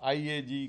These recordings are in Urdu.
IAG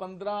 15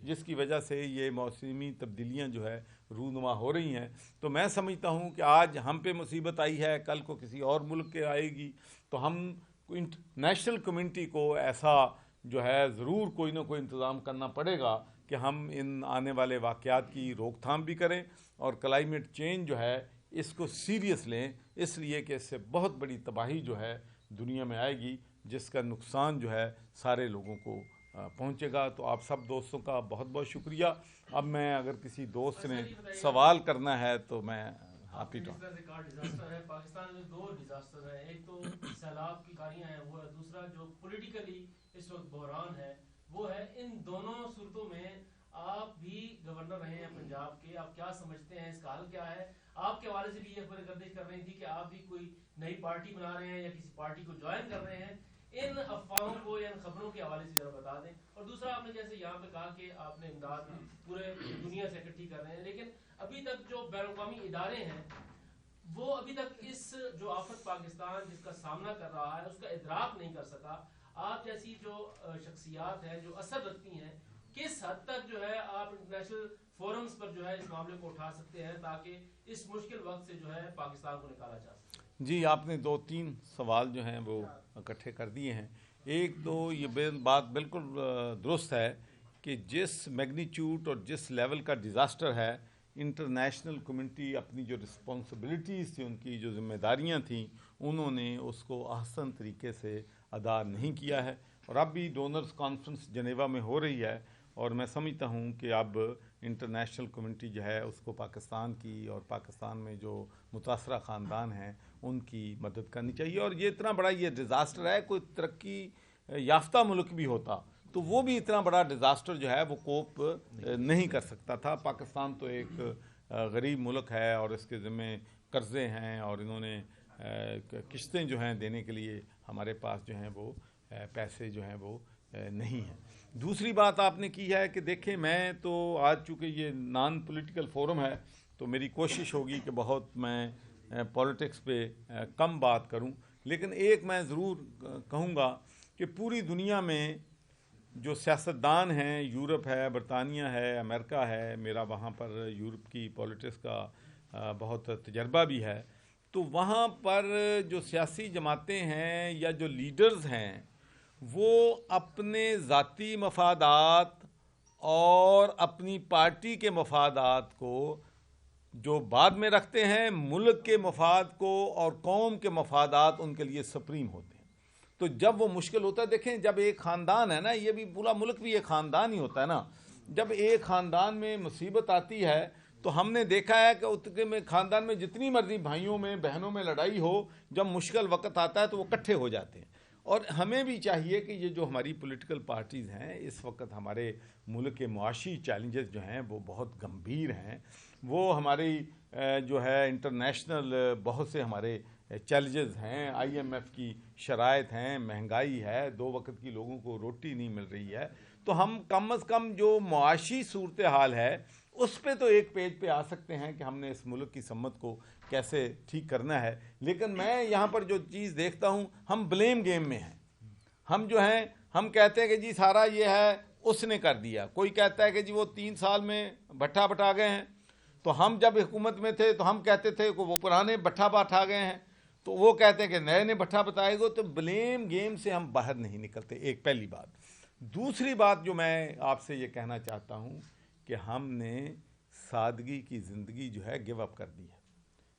جس کی وجہ سے یہ موسمی تبدیلیاں جو ہے رونما ہو رہی ہیں. تو میں سمجھتا ہوں کہ آج ہم پہ مصیبت آئی ہے، کل کو کسی اور ملک کے آئے گی، تو ہم نیشنل کمیونٹی کو ایسا جو ہے ضرور کوئی نہ کوئی انتظام کرنا پڑے گا کہ ہم ان آنے والے واقعات کی روک تھام بھی کریں اور کلائمیٹ چینج جو ہے اس کو سیریس لیں، اس لیے کہ اس سے بہت بڑی تباہی جو ہے دنیا میں آئے گی، جس کا نقصان جو ہے سارے لوگوں کو پہنچے گا. تو آپ سب دوستوں کا بہت بہت شکریہ. اب میں اگر کسی دوست نے سوال کرنا ہے تو میں ہیپی ٹو. پاکستان میں دو ڈیزاسٹر ہیں، ایک تو سیلاب کی کاریاں ہیں، وہ دوسرا جو پولیٹیکلی اس وقت بحران ہے وہ ہے. ان دونوں صورتوں میں آپ بھی گورنر رہے ہیں پنجاب کے، آپ کیا سمجھتے ہیں اس کا حل کیا ہے؟ آپ کے حوالے سے بھی یہ گردش کر رہی تھی کہ آپ بھی کوئی نئی پارٹی بنا رہے ہیں یا کسی پارٹی کو جوائن کر رہے ہیں. ان افواہوں کو یا ان خبروں کے حوالے سے ذرا بتا دیں. اور دوسرا آپ نے جیسے یہاں پہ کہا کہ آپ نے امداد پورے دنیا سے اکٹھی کر رہے ہیں، لیکن ابھی تک جو بین الاقوامی ادارے ہیں وہ ابھی تک اس جو آفت پاکستان جس کا سامنا کر رہا ہے اس کا ادراک نہیں کر سکا. آپ جیسی جو شخصیات ہیں جو اثر رکھتی ہیں، کس حد تک جو ہے آپ انٹرنیشنل فورمز پر جو ہے اس معاملے کو اٹھا سکتے ہیں تاکہ اس مشکل وقت سے جو ہے پاکستان کو نکالا جا سکے؟ جی، آپ نے 2-3 سوال جو ہیں وہ اکٹھے کر دیے ہیں. ایک تو یہ بات بالکل درست ہے کہ جس میگنیچیوڈ اور جس لیول کا ڈیزاسٹر ہے، انٹرنیشنل کمیونٹی اپنی جو رسپانسبلٹیز تھیں، ان کی جو ذمہ داریاں تھیں، انہوں نے اس کو احسن طریقے سے ادا نہیں کیا ہے. اور اب بھی ڈونرز کانفرنس جنیوا میں ہو رہی ہے، اور میں سمجھتا ہوں کہ اب انٹرنیشنل کمیونٹی جو ہے اس کو پاکستان کی اور پاکستان میں جو متاثرہ خاندان ہیں ان کی مدد کرنی چاہیے. اور یہ اتنا بڑا یہ ڈیزاسٹر ہے، کوئی ترقی یافتہ ملک بھی ہوتا تو وہ بھی اتنا بڑا ڈیزاسٹر جو ہے وہ کوپ نہیں کر سکتا تھا. پاکستان تو ایک غریب ملک ہے اور اس کے ذمہ قرضے ہیں، اور انہوں نے قسطیں جو ہیں دینے کے لیے ہمارے پاس جو ہیں وہ پیسے جو ہیں وہ نہیں ہیں. دوسری بات آپ نے کی ہے کہ دیکھیں، میں تو آج چونکہ یہ نان پولیٹیکل فورم ہے تو میری کوشش ہوگی کہ بہت میں پولیٹکس پہ کم بات کروں، لیکن ایک میں ضرور کہوں گا کہ پوری دنیا میں جو سیاستدان ہیں، یورپ ہے، برطانیہ ہے، امریکہ ہے، میرا وہاں پر یورپ کی پولیٹکس کا بہت تجربہ بھی ہے، تو وہاں پر جو سیاسی جماعتیں ہیں یا جو لیڈرز ہیں وہ اپنے ذاتی مفادات اور اپنی پارٹی کے مفادات کو جو بعد میں رکھتے ہیں، ملک کے مفاد کو اور قوم کے مفادات ان کے لیے سپریم ہوتے ہیں. تو جب وہ مشکل ہوتا ہے، دیکھیں جب ایک خاندان ہے نا، یہ بھی پورا ملک بھی ایک خاندان ہی ہوتا ہے نا، جب ایک خاندان میں مصیبت آتی ہے تو ہم نے دیکھا ہے کہ اتنے میں خاندان میں جتنی مرضی بھائیوں میں بہنوں میں لڑائی ہو، جب مشکل وقت آتا ہے تو وہ اکٹھے ہو جاتے ہیں. اور ہمیں بھی چاہیے کہ یہ جو ہماری پولیٹیکل پارٹیز ہیں، اس وقت ہمارے ملک کے معاشی چیلنجز جو ہیں وہ بہت گمبھیر ہیں. وہ ہماری جو ہے انٹرنیشنل بہت سے ہمارے چیلنجز ہیں، آئی ایم ایف کی شرائط ہیں، مہنگائی ہے، 2 وقت کی لوگوں کو روٹی نہیں مل رہی ہے. تو ہم کم از کم جو معاشی صورتحال ہے اس پہ تو ایک پیج پہ آ سکتے ہیں کہ ہم نے اس ملک کی سمت کو کیسے ٹھیک کرنا ہے. لیکن میں یہاں پر جو چیز دیکھتا ہوں، ہم بلیم گیم میں ہیں. ہم جو ہیں ہم کہتے ہیں کہ جی سارا یہ ہے اس نے کر دیا. کوئی کہتا ہے کہ جی وہ 3 سال میں بٹھا بٹا گئے ہیں، تو ہم جب حکومت میں تھے تو ہم کہتے تھے کہ وہ پرانے بٹھا بٹھا گئے ہیں، تو وہ کہتے ہیں کہ نئے نے بٹھا بتائے گا. تو بلیم گیم سے ہم باہر نہیں نکلتے، ایک پہلی بات. دوسری بات جو میں آپ سے یہ کہنا چاہتا ہوں کہ ہم نے سادگی کی زندگی جو ہے گیو اپ کر دی ہے.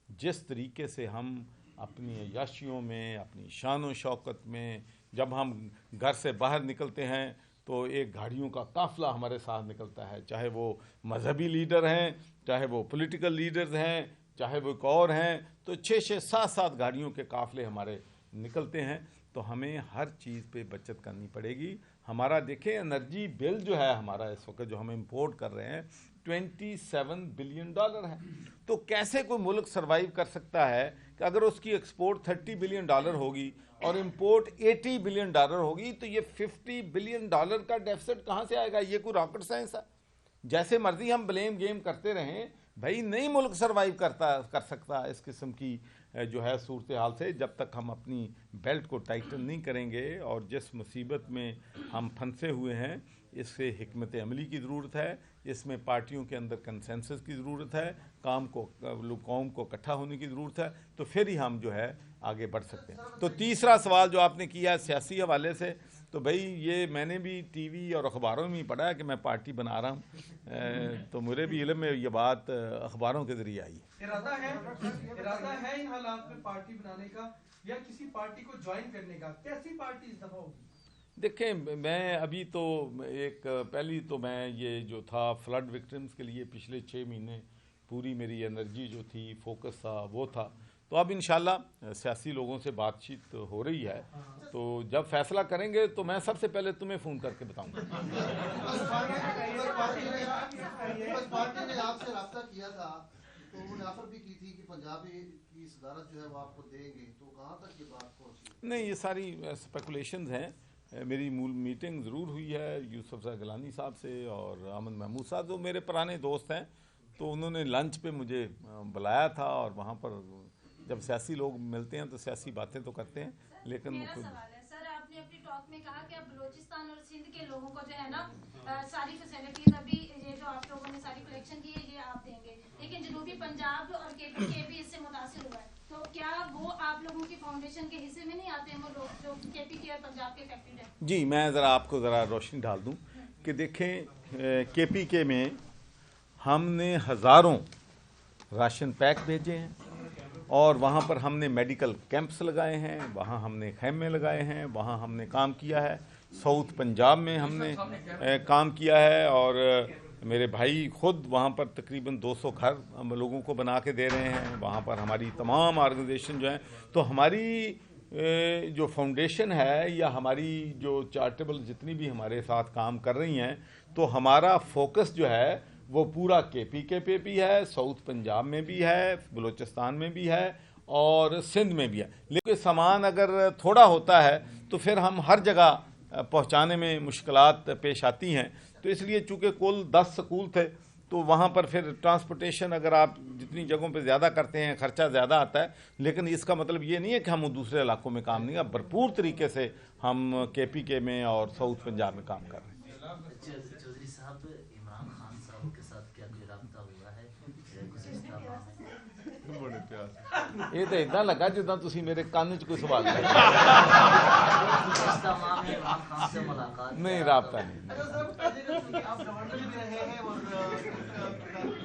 جس طریقے سے ہم اپنی عیاشیوں میں، اپنی شان و شوکت میں، جب ہم گھر سے باہر نکلتے ہیں تو ایک گاڑیوں کا قافلہ ہمارے ساتھ نکلتا ہے، چاہے وہ مذہبی لیڈر ہیں، چاہے وہ پولیٹیکل لیڈرز ہیں، چاہے وہ ایک اور ہیں، تو 6-6 7-7 گاڑیوں کے قافلے ہمارے نکلتے ہیں. تو ہمیں ہر چیز پہ بچت کرنی پڑے گی. ہمارا دیکھیں انرجی بل جو ہے ہمارا اس وقت جو ہم امپورٹ کر رہے ہیں $27 بلین ہے. تو کیسے کوئی ملک سروائیو کر سکتا ہے کہ اگر اس کی ایکسپورٹ $30 بلین ہوگی اور امپورٹ $80 بلین ہوگی، تو یہ $50 بلین کا ڈیفیسٹ کہاں سے آئے گا؟ یہ کوئی راکٹ سائنس ہے؟ جیسے مرضی ہم بلیم گیم کرتے رہیں، بھائی نہیں ملک سروائیو کر سکتا اس قسم کی جو ہے صورتحال سے، جب تک ہم اپنی بیلٹ کو ٹائٹن نہیں کریں گے. اور جس مصیبت میں ہم پھنسے ہوئے ہیں اس سے حکمت عملی کی ضرورت ہے، اس میں پارٹیوں کے اندر کنسنسس کی ضرورت ہے، قوم کو اکٹھا ہونے کی ضرورت ہے، تو پھر ہی ہم جو ہے آگے بڑھ سکتے ہیں۔ تو تیسرا سوال جو آپ نے کیا ہے سیاسی حوالے سے، تو بھائی یہ میں نے بھی ٹی وی اور اخباروں میں ہی پڑھا ہے کہ میں پارٹی بنا رہا ہوں، تو میرے بھی علم میں یہ بات اخباروں کے ذریعے آئی ہے۔ ارادہ ہے ان حالات میں پارٹی بنانے کا یا کسی پارٹی کو جوائن کرنے کا؟ کیسی پارٹی اس دفعہ ہوگی؟ دیکھیں میں ابھی تو پہلی تو میں یہ جو تھا فلڈ وکٹمز کے لیے پچھلے 6 مہینے پوری میری انرجی جو تھی، فوکس تھا، وہ تھا۔ تو اب انشاءاللہ سیاسی لوگوں سے بات چیت ہو رہی ہے، تو جب فیصلہ کریں گے تو میں سب سے پہلے تمہیں فون کر کے بتاؤں گا۔ پارٹی نے آپ سے رابطہ کیا تھا تو انہوں نے آفر بھی کی تھی کہ پنجابی کی صدارت جو ہے وہ آپ کو دیں گے، تو کہاں تک یہ بات پہنچی؟ نہیں، یہ ساری اسپیکولیشنز ہیں۔ میری میٹنگ ضرور ہوئی ہے یوسف زئی گیلانی صاحب سے اور احمد محمود صاحب، جو میرے پرانے دوست ہیں، تو انہوں نے لنچ پہ مجھے بلایا تھا، اور وہاں پر جب سیاسی لوگ ملتے ہیں تو سیاسی باتیں تو کرتے ہیں، لیکن میرا سوال ہے سر، آپ نے اپنی ٹاک میں کہا کہ اب بلوچستان اور سندھ کے لوگوں کو جو ہے نا ساری فیسلٹیز ابھی یہ جو آپ لوگوں نے ساری کلیکشن کی ہے یہ آپ دیں گے، لیکن جنوبی پنجاب اور کے بھی اس سے متاثر ہوا ہے، تو کیا وہ آپ لوگوں کی فاؤنڈیشن کے حصے میں نہیں آتے ہیں وہ لوگ جو کے پی کے اور پنجاب کے افیکٹڈ ہیں؟ جی، میں آپ کو ذرا روشنی ڈال دوں کہ دیکھیں کے پی کے میں ہم نے ہزاروں راشن پیک بھیجے ہیں، اور وہاں پر ہم نے میڈیکل کیمپس لگائے ہیں، وہاں ہم نے خیمے لگائے ہیں، وہاں ہم نے کام کیا ہے۔ ساؤتھ پنجاب میں ہم نے کام کیا ہے، اور میرے بھائی خود وہاں پر تقریباً 200 گھر ہم لوگوں کو بنا کے دے رہے ہیں، وہاں پر ہماری تمام آرگنائزیشن جو ہیں، تو ہماری جو فاؤنڈیشن ہے یا ہماری جو چارٹیبل جتنی بھی ہمارے ساتھ کام کر رہی ہیں، تو ہمارا فوکس جو ہے وہ پورا کے پی کے پہ بھی ہے، ساؤتھ پنجاب میں بھی ہے، بلوچستان میں بھی ہے، اور سندھ میں بھی ہے۔ لیکن سامان اگر تھوڑا ہوتا ہے تو پھر ہم ہر جگہ پہنچانے میں مشکلات پیش آتی ہیں، تو اس لیے چونکہ کل 10 سکول تھے، تو وہاں پر پھر ٹرانسپورٹیشن اگر آپ جتنی جگہوں پہ زیادہ کرتے ہیں خرچہ زیادہ آتا ہے، لیکن اس کا مطلب یہ نہیں ہے کہ ہم دوسرے علاقوں میں کام نہیں، اب بھرپور طریقے سے ہم کے پی کے میں اور ساؤتھ پنجاب میں کام کر رہے ہیں۔ چودھری صاحب، عمران خان صاحب کے ساتھ کیا کوئی رابطہ ہوا ہے گزشتہ ماہ میں؟ یہ تو اتنا لگا جدا تسی میرے کان چ کوئی سوال کر گزشتہ ماہ میں عمران خان سے ملاقات نہیں، رابطہ نہیں۔ آپ گورنر بھی رہے ہیں اور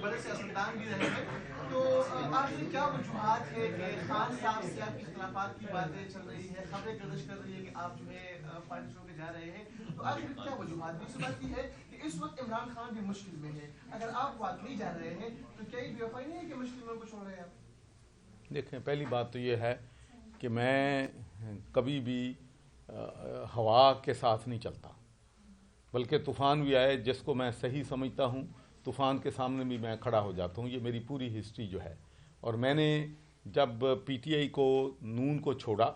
بڑے سیاستدان بھی رہے ہیں، تو آپ سے کیا وجوہات ہے کہ خان صاحب سے آپ کی اختلافات کی باتیں چل رہی ہیں، خبریں گردش کر رہی ہیں کہ آپ جو ہے پارٹی چھوڑ کے جا رہے ہیں، تو آخر کیا وجوہات؟ دوسری بات یہ ہے کہ اس وقت عمران خان بھی مشکل میں ہے، اگر آپ واقعی جا رہے ہیں تو کیا یہ بے وفائی نہیں ہے کہ مشکل میں کو چھوڑ رہے ہیں آپ؟ دیکھیں، پہلی بات تو یہ ہے کہ میں کبھی بھی ہوا کے ساتھ نہیں چلتا، بلکہ طوفان بھی آئے جس کو میں صحیح سمجھتا ہوں، طوفان کے سامنے بھی میں کھڑا ہو جاتا ہوں۔ یہ میری پوری ہسٹری جو ہے، اور میں نے جب پی ٹی آئی کو نون کو چھوڑا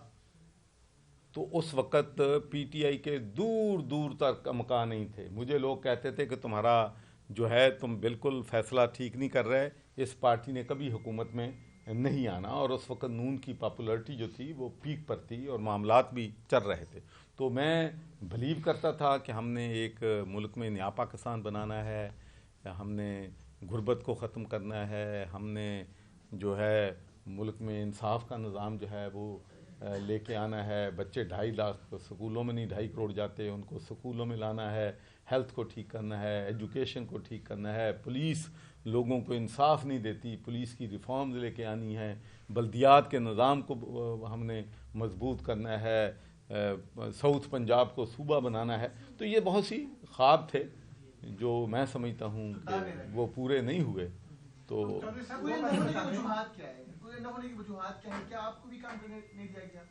تو اس وقت پی ٹی آئی کے دور دور تک مکان نہیں تھے۔ مجھے لوگ کہتے تھے کہ تمہارا جو ہے تم بالکل فیصلہ ٹھیک نہیں کر رہے، اس پارٹی نے کبھی حکومت میں نہیں آنا، اور اس وقت نون کی پاپولرٹی جو تھی وہ پیک پر تھی اور معاملات بھی چل رہے تھے۔ تو میں بلیو کرتا تھا کہ ہم نے ایک ملک میں نیا پاکستان بنانا ہے، ہم نے غربت کو ختم کرنا ہے، ہم نے جو ہے ملک میں انصاف کا نظام جو ہے وہ لے کے آنا ہے۔ بچے 2.5 لاکھ سکولوں میں نہیں 2.5 کروڑ جاتے، ان کو سکولوں میں لانا ہے، ہیلتھ کو ٹھیک کرنا ہے، ایجوکیشن کو ٹھیک کرنا ہے، پولیس لوگوں کو انصاف نہیں دیتی، پولیس کی ریفارمز لے کے آنی ہے، بلدیات کے نظام کو ہم نے مضبوط کرنا ہے، ساؤتھ پنجاب کو صوبہ بنانا ہے۔ تو یہ بہت سی خواب تھے جو میں سمجھتا ہوں کہ وہ پورے نہیں ہوئے۔ تو پورے نہ ہونے کی وجوہات کیا ہے؟ پورے نہ ہونے کی وجوہات کیا ہے؟ کیا آپ کو بھی کام کرنے نہیں دیا گیا؟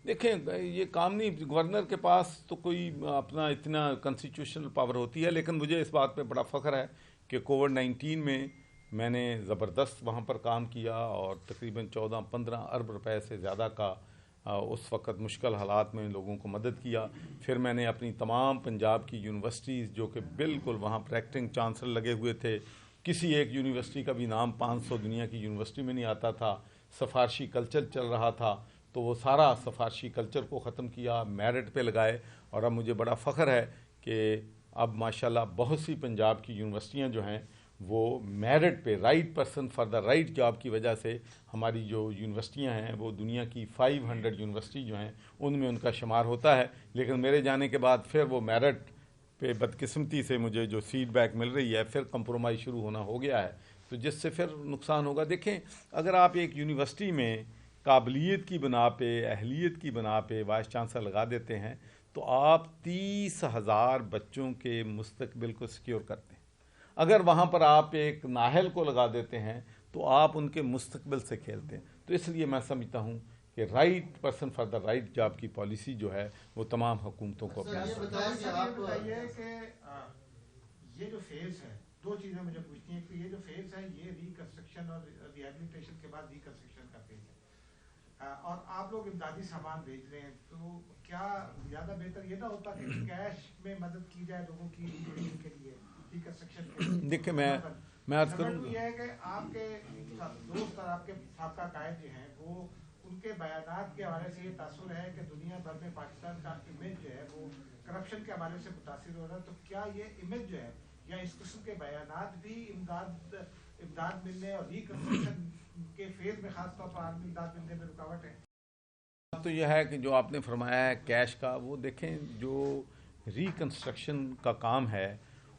دیکھیں، یہ کام نہیں، گورنر کے پاس تو کوئی اپنا اتنا کنسٹیٹیوشنل پاور ہوتی ہے، لیکن مجھے اس بات پہ بڑا فخر ہے کہ کووڈ-19 میں نے زبردست وہاں پر کام کیا، اور تقریباً 14-15 ارب روپے سے زیادہ کا اس وقت مشکل حالات میں لوگوں کو مدد کیا۔ پھر میں نے اپنی تمام پنجاب کی یونیورسٹیز جو کہ بالکل وہاں پر ایکٹنگ چانسلر لگے ہوئے تھے، کسی ایک یونیورسٹی کا بھی نام 500 دنیا کی یونیورسٹی میں نہیں آتا تھا، سفارشی کلچر چل رہا تھا، تو وہ سارا سفارشی کلچر کو ختم کیا، میرٹ پہ لگائے، اور اب مجھے بڑا فخر ہے کہ اب ماشاءاللہ بہت سی پنجاب کی یونیورسٹیاں جو ہیں وہ میرٹ پہ right person for the right job کی وجہ سے ہماری جو یونیورسٹیاں ہیں وہ دنیا کی 500 یونیورسٹی جو ہیں ان میں ان کا شمار ہوتا ہے. لیکن میرے جانے کے بعد پھر وہ میرٹ پہ بدقسمتی سے مجھے جو فیڈ بیک مل رہی ہے پھر کمپرومائز شروع ہونا ہو گیا ہے, تو جس سے پھر نقصان ہوگا. دیکھیں اگر آپ ایک یونیورسٹی میں قابلیت کی بنا پہ اہلیت کی بنا پہ وائس چانسلر لگا دیتے ہیں تو آپ 30,000 بچوں کے مستقبل کو سیکیور کرتے ہیں. اگر وہاں پر آپ ایک نااہل کو لگا دیتے ہیں تو آپ ان کے مستقبل سے کھیلتے ہیں. تو اس لیے میں سمجھتا ہوں کہ right person for the right job کی پالیسی جو ہے وہ تمام حکومتوں کو بتائیے کہ یہ جو فیز ہے, دو چیزیں مجھے پوچھتی ہیں کہ یہ جو فیز ہے یہ ریکنسٹرکشن اور ریہیبلیٹیشن کے بعد ریکنسٹرکشن کا فیز ہے, اور آپ لوگ امدادی سامان بھیج رہے ہیں, تو کیا زیادہ بہتر یہ نہ ہوتا کہ کیش میں مدد کی جائے لوگوں کی کے لیے ریکنسٹرکشن کے لیے؟ دیکھیں میں عرض کروں یہ ہے کہ آپ کے دوست اور آپ کے سابقہ قائد جو ہیں وہ ان کے بیانات کے حوالے سے یہ تاثر ہے کہ دنیا بھر میں پاکستان کا امیج جو ہے وہ کرپشن کے حوالے سے متاثر ہو رہا ہے, تو کیا یہ امیج جو ہے یا اس قسم کے بیانات بھی امداد ملنے اور ریکنسٹرکشن کے فیز میں خاص طور پر عالمی امداد ملنے میں رکاوٹ ہے؟ تو یہ ہے کہ جو آپ نے فرمایا ہے کیش کا, وہ دیکھیں جو ریکنسٹرکشن کا کام ہے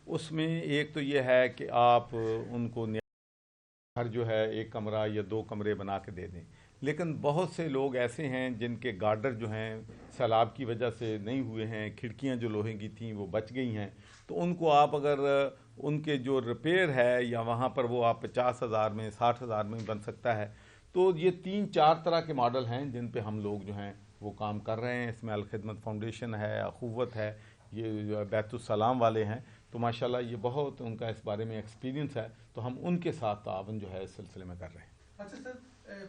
اس میں ایک تو یہ ہے کہ آپ ان کو گھر جو ہے ایک کمرہ یا 2 کمرے بنا کے دے دیں, لیکن بہت سے لوگ ایسے ہیں جن کے گارڈر جو ہیں سیلاب کی وجہ سے نہیں ہوئے ہیں, کھڑکیاں جو لوہے کی تھیں وہ بچ گئی ہیں, تو ان کو آپ اگر ان کے جو ریپیئر ہے یا وہاں پر وہ آپ 50,000 میں 60,000 میں بن سکتا ہے. تو یہ 3-4 طرح کے ماڈل ہیں جن پہ ہم لوگ جو ہیں وہ کام کر رہے ہیں. اس میں الخدمت فاؤنڈیشن ہے, اخوت ہے, یہ بیت السلام والے ہیں, تو ماشاءاللہ یہ بہت ان کا اس بارے میں ایکسپیرینس ہے, تو ہم ان کے ساتھ تعاون جو ہے اس سلسلے میں کر رہے ہیں. اچھا سر,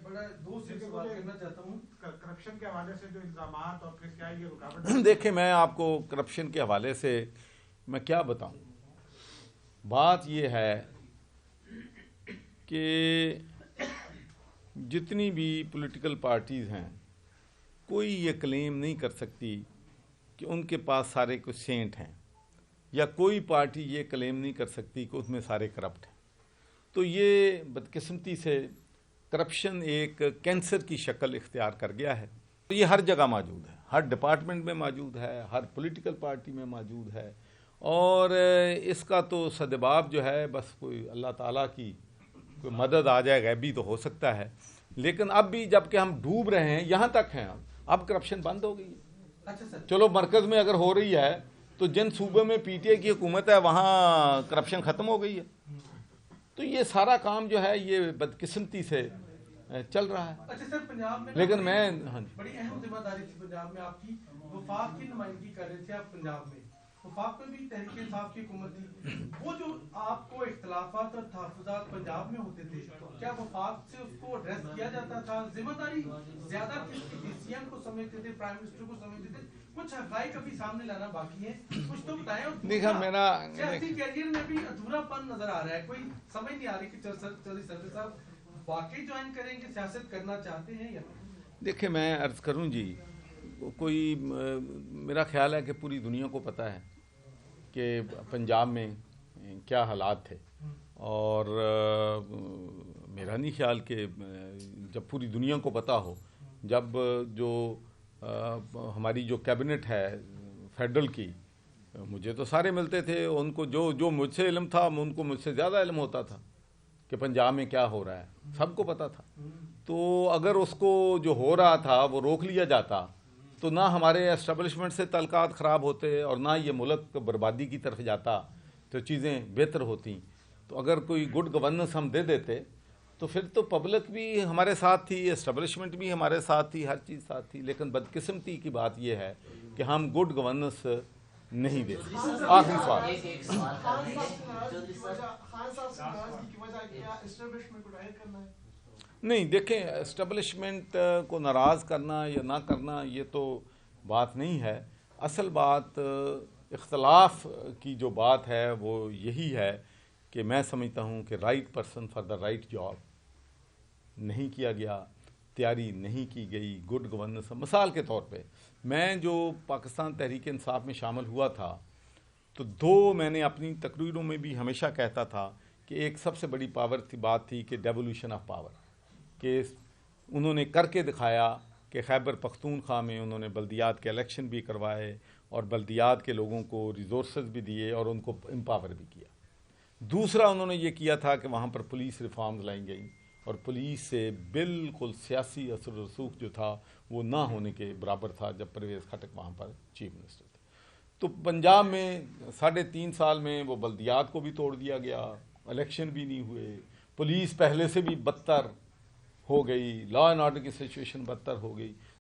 بڑا دوست سے بات کرنا چاہتا ہوں کرپشن کے حوالے سے جو الزامات اور پھر کیا یہ رکاوٹ؟ دیکھیں میں آپ کو کرپشن کے حوالے سے میں کیا بتاؤں, بات یہ ہے کہ جتنی بھی پولیٹیکل پارٹیز ہیں کوئی یہ کلیم نہیں کر سکتی کہ ان کے پاس سارے کچھ سینٹ ہیں, یا کوئی پارٹی یہ کلیم نہیں کر سکتی کہ اس میں سارے کرپٹ ہیں. تو یہ بدقسمتی سے کرپشن ایک کینسر کی شکل اختیار کر گیا ہے. یہ ہر جگہ موجود ہے, ہر ڈپارٹمنٹ میں موجود ہے, ہر پولیٹیکل پارٹی میں موجود ہے, اور اس کا تو سدباب جو ہے بس کوئی اللہ تعالیٰ کی کوئی مدد آ جائے, غیبی تو ہو سکتا ہے, لیکن اب بھی جب کہ ہم ڈوب رہے ہیں یہاں تک ہیں, اب کرپشن بند ہو گئی ہے. اچھا سر, چلو مرکز میں اگر ہو رہی ہے تو جن صوبے میں پی ٹی آئی کی حکومت ہے وہاں کرپشن ختم ہو گئی ہے. تو یہ سارا کام جو ہے یہ بدقسمتی سے چل رہا ہے. اچھا سر, پنجاب میں لیکن میں بڑی اہم ذمہ داری تھی پنجاب میں آپ کی, وفاق کی نمائندگی کر رہے تھے آپ پنجاب میں, وفاق میں بھی تحریک انصاف کی حکومت تھی. وہ جو آپ کو اختلافات اور تحفظات پنجاب میں ہوتے تھے, کیا وفاق سے اس کو ایڈریس کیا جاتا تھا؟ ذمہ داری زیادہ کس کی تھی؟ سی ایم کو سمجھتے تھے, پرائم منسٹر کو سمجھتے تھے؟ کچھ حقائق ابھی سامنے لانا باقی ہے, کچھ تو بتائیں. دیکھا میرا سیاسی کیریئر میں بھی ادھورا پن نظر آ رہا ہے, کوئی سمجھ نہیں آ رہی کہ چودھری سرور صاحب واقعی جوائن کریں کہ سیاست کرنا چاہتے ہیں یا نہیں؟ دیکھیں میں عرض کروں جی, کوئی میرا خیال ہے کہ پوری دنیا کو پتہ ہے کہ پنجاب میں کیا حالات تھے, اور میرا نہیں خیال کہ جب پوری دنیا کو پتہ ہو, جب جو ہماری جو کیبنٹ ہے فیڈرل کی, مجھے تو سارے ملتے تھے, ان کو جو مجھ سے علم تھا ان کو مجھ سے زیادہ علم ہوتا تھا کہ پنجاب میں کیا ہو رہا ہے, سب کو پتہ تھا. تو اگر اس کو جو ہو رہا تھا وہ روک لیا جاتا تو نہ ہمارے اسٹیبلشمنٹ سے تعلقات خراب ہوتے اور نہ یہ ملک بربادی کی طرف جاتا, تو چیزیں بہتر ہوتیں. تو اگر کوئی گڈ گورننس ہم دے دیتے تو پھر تو پبلک بھی ہمارے ساتھ تھی, اسٹیبلشمنٹ بھی ہمارے ساتھ تھی, ہر چیز ساتھ تھی. لیکن بدقسمتی کی بات یہ ہے کہ ہم گڈ گورننس نہیں دیتے. آخری سوال. نہیں دیکھیں, اسٹیبلشمنٹ کو ناراض کرنا یا نہ کرنا یہ تو بات نہیں ہے. اصل بات اختلاف کی جو بات ہے وہ یہی ہے کہ میں سمجھتا ہوں کہ right person for the right job نہیں کیا گیا, تیاری نہیں کی گئی گڈ گورننس. مثال کے طور پہ میں جو پاکستان تحریک انصاف میں شامل ہوا تھا تو دو میں نے اپنی تقریروں میں بھی ہمیشہ کہتا تھا کہ ایک سب سے بڑی پاور کی بات تھی کہ ڈیولیوشن آف پاور، کہ انہوں نے کر کے دکھایا کہ خیبر پختونخوا میں انہوں نے بلدیات کے الیکشن بھی کروائے اور بلدیات کے لوگوں کو ریسورسز بھی دیے اور ان کو امپاور بھی کیا۔ دوسرا انہوں نے یہ کیا تھا کہ وہاں پر پولیس ریفارمز لائی گئیں اور پولیس سے بالکل سیاسی اثر و رسوخ جو تھا وہ نہ ہونے کے برابر تھا جب پرویز خٹک وہاں پر چیف منسٹر تھے۔ تو پنجاب میں 3.5 سال میں وہ بلدیات کو بھی توڑ دیا گیا، الیکشن بھی نہیں ہوئے، پولیس پہلے سے بھی بدتر ہو گئی، لا اینڈ آرڈر کی سچویشن بدتر ہو گئی۔